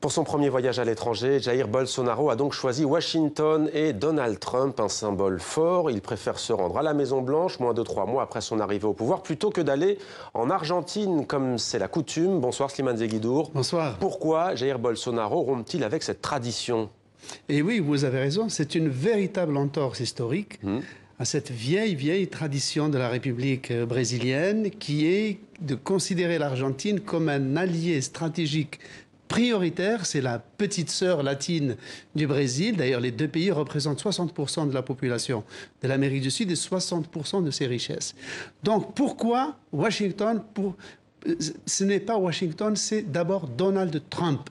Pour son premier voyage à l'étranger, Jair Bolsonaro a donc choisi Washington et Donald Trump, un symbole fort. Il préfère se rendre à la Maison-Blanche, moins de 3 mois après son arrivée au pouvoir, plutôt que d'aller en Argentine, comme c'est la coutume. Bonsoir Slimane Zeguidour. Bonsoir. Pourquoi Jair Bolsonaro rompt-il avec cette tradition? Et oui, vous avez raison, c'est une véritable entorse historique à cette vieille tradition de la République brésilienne qui est de considérer l'Argentine comme un allié stratégique prioritaire. C'est la petite sœur latine du Brésil. D'ailleurs, les deux pays représentent 60% de la population de l'Amérique du Sud et 60% de ses richesses. Donc, pourquoi Washington ce n'est pas Washington, c'est d'abord Donald Trump,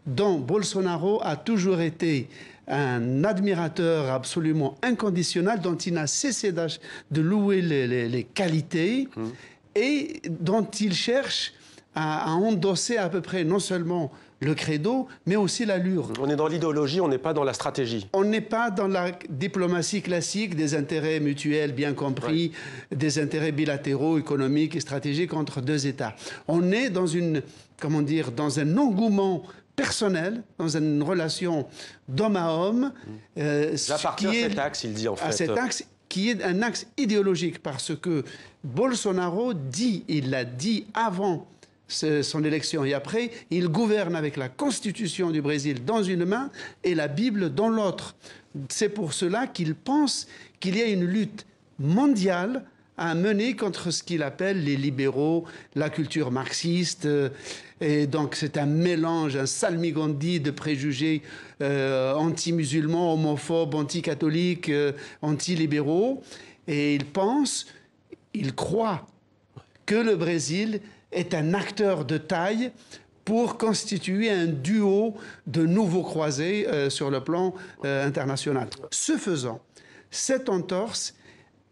dont Bolsonaro a toujours été un admirateur absolument inconditionnel, dont il n'a cessé de louer les qualités et dont il cherche à endosser à peu près non seulement le credo, mais aussi l'allure. On est dans l'idéologie, on n'est pas dans la stratégie. On n'est pas dans la diplomatie classique des intérêts mutuels bien compris, des intérêts bilatéraux, économiques et stratégiques entre deux États. On est dans dans un engouement personnel, dans une relation d'homme à homme. J'appartiens à cet axe, il dit en fait. À cet axe qui est un axe idéologique, parce que Bolsonaro dit, il l'a dit avant son élection et après, il gouverne avec la Constitution du Brésil dans une main et la Bible dans l'autre. C'est pour cela qu'il pense qu'il y a une lutte mondiale à mener contre ce qu'il appelle les libéraux, la culture marxiste. Et donc c'est un mélange, un salmigondis de préjugés anti-musulmans, homophobes, anti-catholiques, anti-libéraux. Et il croit que le Brésil est un acteur de taille pour constituer un duo de nouveaux croisés sur le plan international. Ce faisant, cette entorse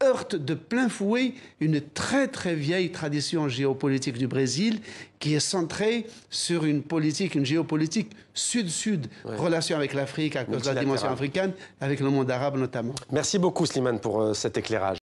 heurte de plein fouet une très vieille tradition géopolitique du Brésil qui est centrée sur une géopolitique sud-sud, relation avec l'Afrique à cause de la dimension africaine, avec le monde arabe notamment. Merci beaucoup Slimane pour cet éclairage.